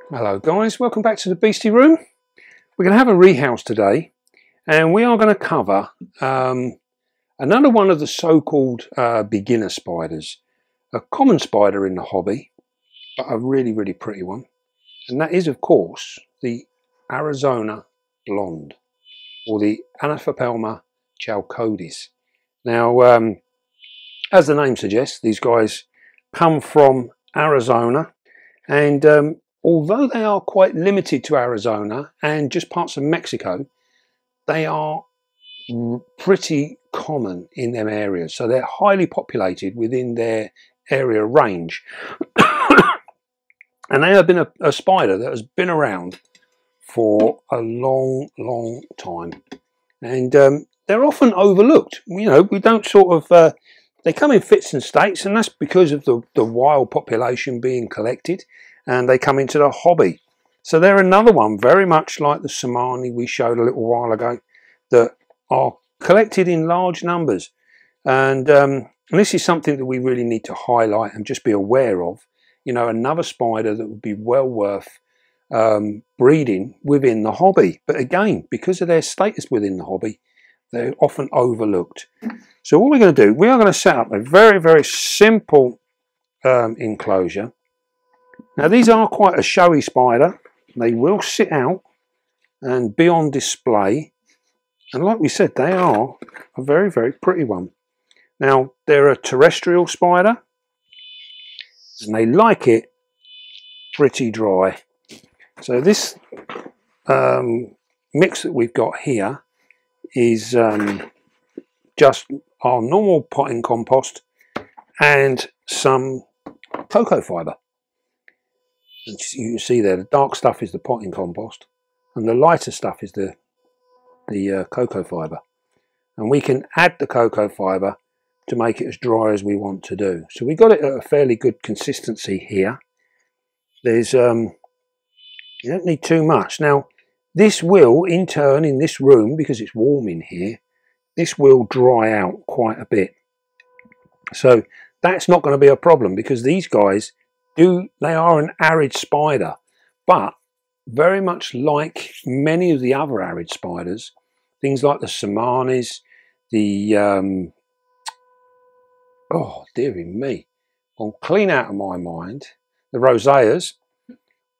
Hello guys, welcome back to the Beastie Room. We're going to have a rehouse today, and we are going to cover another one of the so-called beginner spiders. A common spider in the hobby, but a really pretty one. And that is, of course, the Arizona blonde, or the Aphonopelma chalcodes. Now, as the name suggests, these guys come from Arizona, and although they are quite limited to Arizona and just parts of Mexico, they are pretty common in them areas. So they're highly populated within their area range. And they have been a spider that has been around for a long time. And they're often overlooked. You know, we don't sort of, they come in fits and starts, and that's because of the wild population being collected, and they come into the hobby. So they're another one, very much like the Samani we showed a little while ago, that are collected in large numbers. And this is something that we really need to highlight and just be aware of. You know, another spider that would be well worth breeding within the hobby. But again, because of their status within the hobby, they're often overlooked. So what we're going to do, we are going to set up a very simple enclosure. Now these are quite a showy spider. They will sit out and be on display. And like we said, they are a very pretty one. Now they're a terrestrial spider, and they like it pretty dry. So this mix that we've got here is just our normal potting compost and some cocoa fibre. And you can see there, the dark stuff is the potting compost, and the lighter stuff is the cocoa fibre. And we can add the cocoa fibre to make it as dry as we want to do. So we got it at a fairly good consistency here. There's you don't need too much. Now this will in turn, in this room, because it's warm in here, this will dry out quite a bit. So that's not going to be a problem, because these guys they are an arid spider, but very much like many of the other arid spiders, things like the Samanis, the oh dearie me, I'm clean out of my mind, the roseas.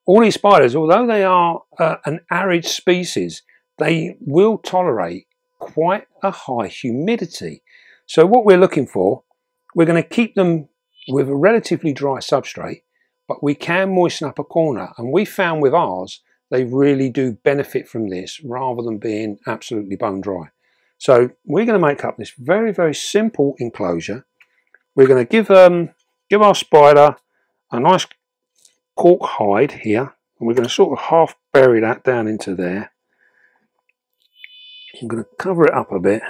All these spiders, although they are an arid species, they will tolerate quite a high humidity. So what we're looking for, we're going to keep them with a relatively dry substrate, but we can moisten up a corner. And we found with ours, they really do benefit from this rather than being absolutely bone dry. So we're going to make up this very simple enclosure. We're going to give our spider a nice cork hide here, and we're going to sort of half bury that down into there. I'm going to cover it up a bit.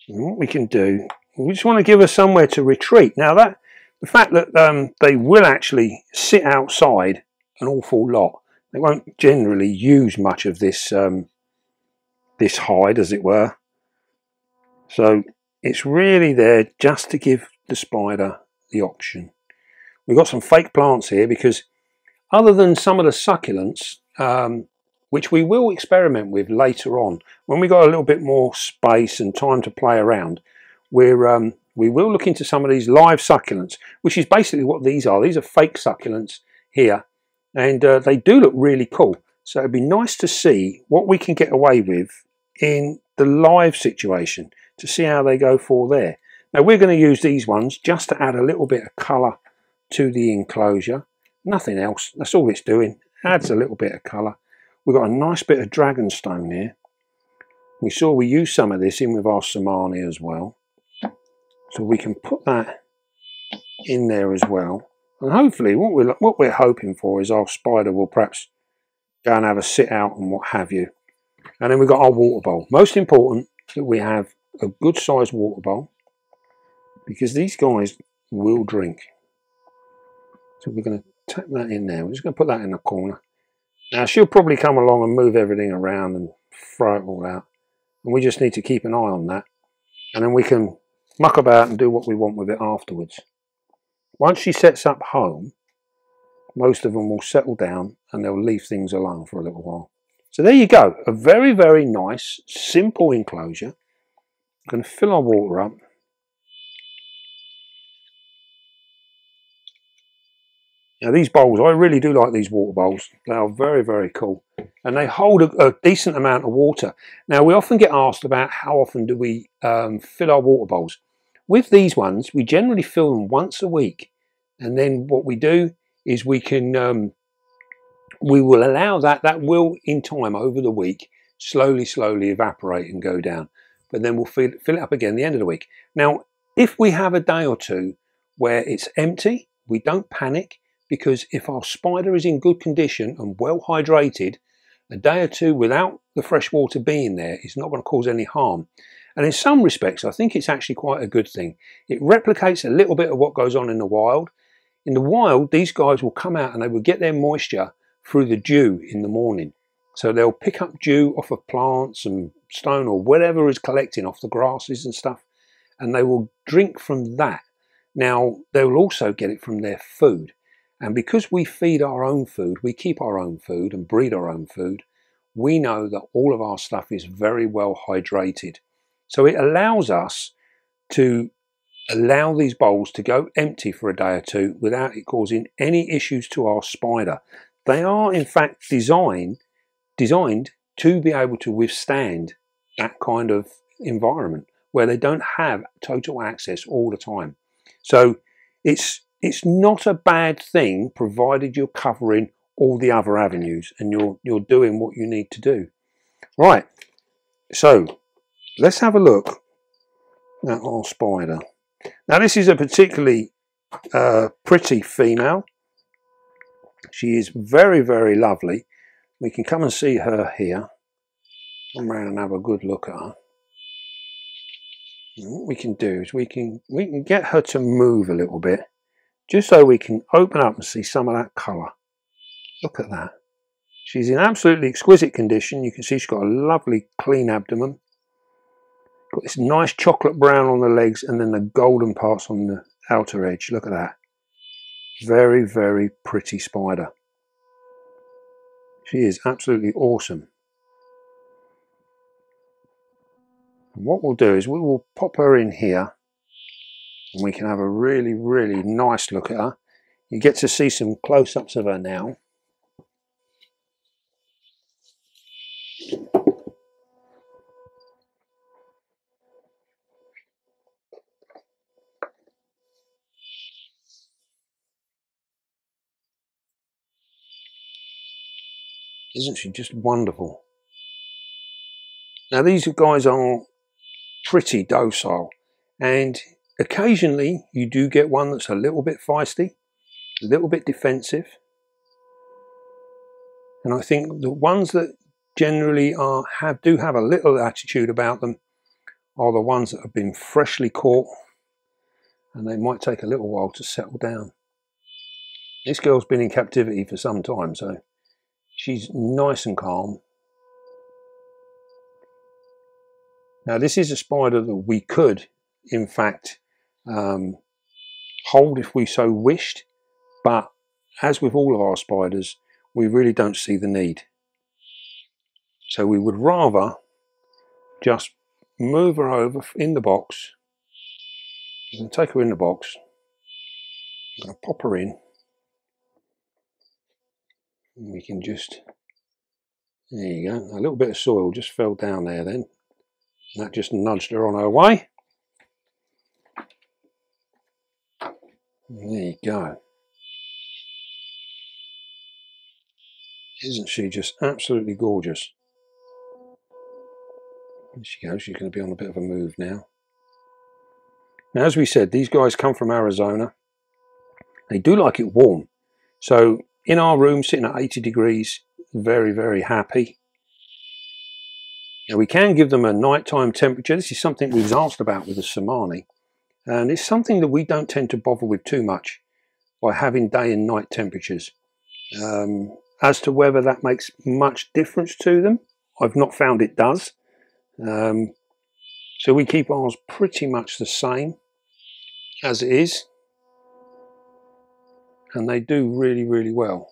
And what we can do, we just want to give her somewhere to retreat. Now that the fact that they will actually sit outside an awful lot, they won't generally use much of this this hide, as it were. So it's really there just to give the spider the option. We've got some fake plants here because, other than some of the succulents, which we will experiment with later on, when we got a little bit more space and time to play around, we will look into some of these live succulents, which is basically what these are. These are fake succulents here, and they do look really cool. So it'd be nice to see what we can get away with in the live situation, to see how they go for there. Now we're going to use these ones just to add a little bit of colour to the enclosure, nothing else. That's all it's doing, adds a little bit of colour. We've got a nice bit of dragonstone here. We saw we used some of this in with our Samani as well, so we can put that in there as well. And hopefully what we're hoping for is our spider will perhaps go and have a sit out and what have you. And then we've got our water bowl. Most important that we have a good sized water bowl, because these guys will drink. So we're going to tap that in there. We're just going to put that in the corner. Now she'll probably come along and move everything around and throw it all out, and we just need to keep an eye on that, and then we can muck about and do what we want with it afterwards. Once she sets up home, most of them will settle down and they'll leave things alone for a little while. So there you go, a very, very nice, simple enclosure. I'm going to fill our water up. Now these bowls, I really do like these water bowls. They are very, very cool. And they hold a decent amount of water. Now we often get asked about how often do we fill our water bowls. With these ones, we generally fill them once a week. And then what we do is we will allow that will in time over the week slowly evaporate and go down, but then we'll fill it up again at the end of the week. Now if we have a day or two where it's empty, we don't panic, because if our spider is in good condition and well hydrated, a day or two without the fresh water being there is not going to cause any harm. And in some respects I think it's actually quite a good thing. It replicates a little bit of what goes on in the wild. In the wild, these guys will come out and they will get their moisture through the dew in the morning. So they'll pick up dew off of plants and stone or whatever is collecting off the grasses and stuff, and they will drink from that. Now, they will also get it from their food. And because we feed our own food, we keep our own food and breed our own food, we know that all of our stuff is very well hydrated. So it allows us to allow these bowls to go empty for a day or two without it causing any issues to our spider. They are in fact designed to be able to withstand that kind of environment where they don't have total access all the time. So it's not a bad thing, provided you're covering all the other avenues and you're doing what you need to do. Right, so let's have a look at our spider. Now this is a particularly pretty female. She is very, very lovely. We can come and see her here. Come around and have a good look at her. And what we can do is we can get her to move a little bit, just so we can open up and see some of that colour. Look at that. She's in absolutely exquisite condition. You can see she's got a lovely clean abdomen. Got this nice chocolate brown on the legs and then the golden parts on the outer edge. Look at that. Very, very pretty spider. She is absolutely awesome. And what we'll do is we will pop her in here and we can have a really, really nice look at her. You get to see some close-ups of her now. Isn't she just wonderful? Now these guys are pretty docile, and occasionally you do get one that's a little bit feisty, a little bit defensive. And I think the ones that generally do have a little attitude about them are the ones that have been freshly caught, and they might take a little while to settle down. This girl's been in captivity for some time, so she's nice and calm. Now this is a spider that we could, in fact, hold if we so wished, but as with all of our spiders, we really don't see the need. So we would rather just move her over in the box. I'm going to take her in the box. I'm going to pop her in. And we can just, there you go, a little bit of soil just fell down there then. And that just nudged her on her way. There you go. Isn't she just absolutely gorgeous? There she goes, she's going to be on a bit of a move now. Now as we said, these guys come from Arizona. They do like it warm. So in our room, sitting at 80 degrees, very, very happy. Now we can give them a nighttime temperature. This is something we was asked about with the Somani. And it's something that we don't tend to bother with too much by having day and night temperatures. As to whether that makes much difference to them, I've not found it does. So we keep ours pretty much the same as it is. and they do really, really well.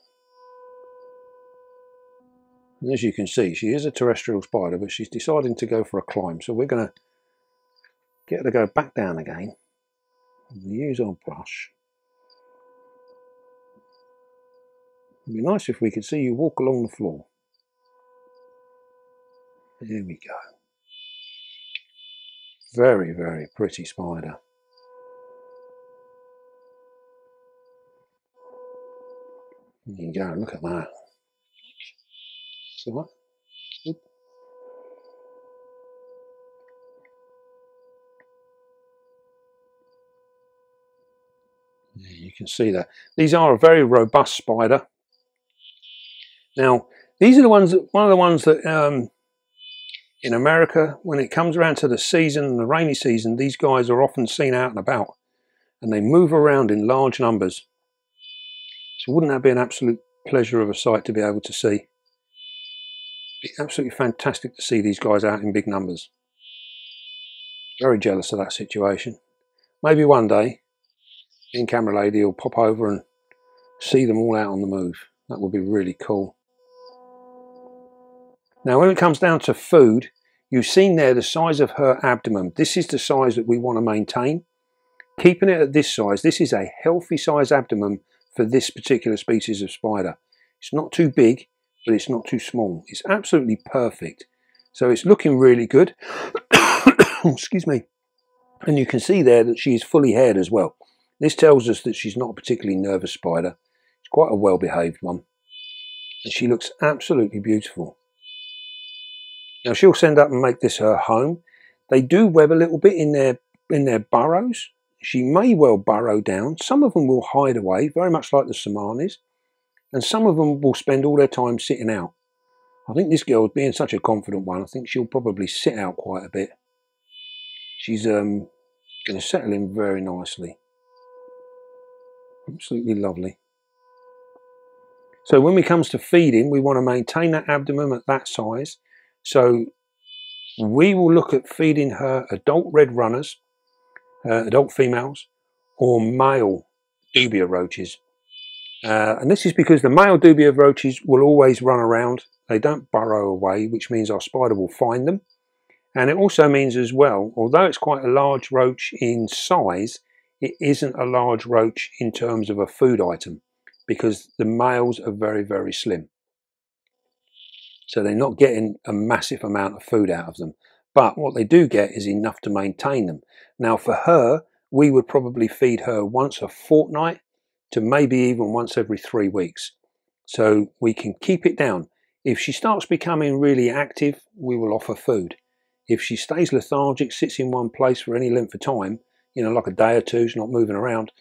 And as you can see, she is a terrestrial spider, but she's deciding to go for a climb. So we're going to get her to go back down again. We'll use our brush. It'd be nice if we could see you walk along the floor. There we go. Very, very pretty spider. There you go, look at that. See what? You can see that. These are a very robust spider. Now, these are the ones that, one of the ones that in America, when it comes around to the season, the rainy season, these guys are often seen out and about, and they move around in large numbers. So wouldn't that be an absolute pleasure of a sight to be able to see? It'd be absolutely fantastic to see these guys out in big numbers. Very jealous of that situation. Maybe one day, me and Camera Lady will pop over and see them all out on the move. That would be really cool. Now, when it comes down to food, you've seen there the size of her abdomen. This is the size that we want to maintain. Keeping it at this size, this is a healthy size abdomen for this particular species of spider. It's not too big, but it's not too small. It's absolutely perfect. So it's looking really good. Excuse me. And you can see there that she is fully haired as well. This tells us that she's not a particularly nervous spider. It's quite a well-behaved one. And she looks absolutely beautiful. Now she'll send up and make this her home. They do web a little bit in their burrows. She may well burrow down. Some of them will hide away, very much like the Somanis. And some of them will spend all their time sitting out. I think this girl, being such a confident one, I think she'll probably sit out quite a bit. She's going to settle in very nicely. Absolutely lovely. So when it comes to feeding, we want to maintain that abdomen at that size. So we will look at feeding her adult red runners, adult females, or male dubia roaches. And this is because the male dubia roaches will always run around. They don't burrow away, which means our spider will find them. And it also means as well, although it's quite a large roach in size, it isn't a large roach in terms of a food item, because the males are very, very slim. So they're not getting a massive amount of food out of them. But what they do get is enough to maintain them. Now for her, we would probably feed her once a fortnight to maybe even once every 3 weeks. So we can keep it down. If she starts becoming really active, we will offer food. If she stays lethargic, sits in one place for any length of time, you know, like a day or two, she's not moving around,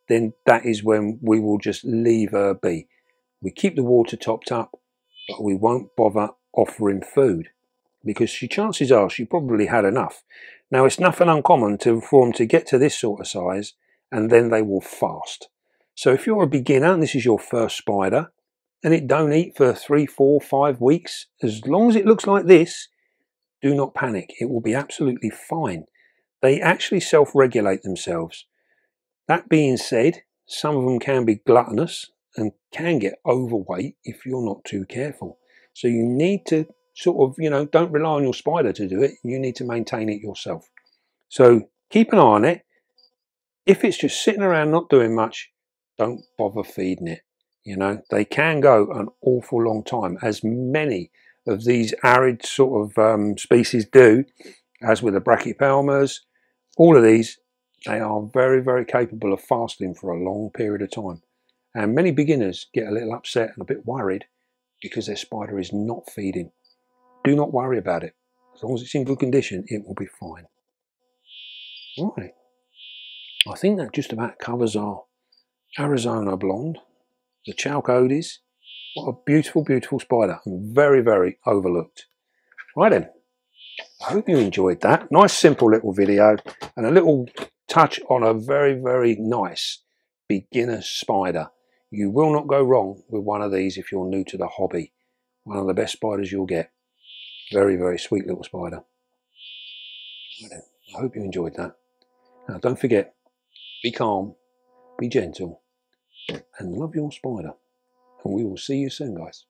then that is when we will just leave her be. We keep the water topped up, but we won't bother offering food, because chances are she probably had enough. Now, it's nothing uncommon for them to get to this sort of size, and then they will fast. So if you're a beginner and this is your first spider, and it don't eat for 3, 4, 5 weeks, as long as it looks like this, do not panic. It will be absolutely fine. They actually self-regulate themselves. That being said, some of them can be gluttonous and can get overweight if you're not too careful. So you need to sort of, you know, don't rely on your spider to do it. You need to maintain it yourself. So keep an eye on it. If it's just sitting around not doing much, don't bother feeding it. You know, they can go an awful long time, as many of these arid sort of species do, as with the Brachypelmas. All of these, they are very, very capable of fasting for a long period of time. And many beginners get a little upset and a bit worried because their spider is not feeding. Do not worry about it. As long as it's in good condition, it will be fine. Right. I think that just about covers our Arizona blonde, the chalcodes. What a beautiful, beautiful spider, and very, very overlooked. Right then, I hope you enjoyed that. Nice, simple little video, and a little touch on a very, very nice beginner spider. You will not go wrong with one of these if you're new to the hobby. One of the best spiders you'll get. Very, very sweet little spider. Right then, I hope you enjoyed that. Now, don't forget, be calm, be gentle, and love your spider. And we will see you soon, guys.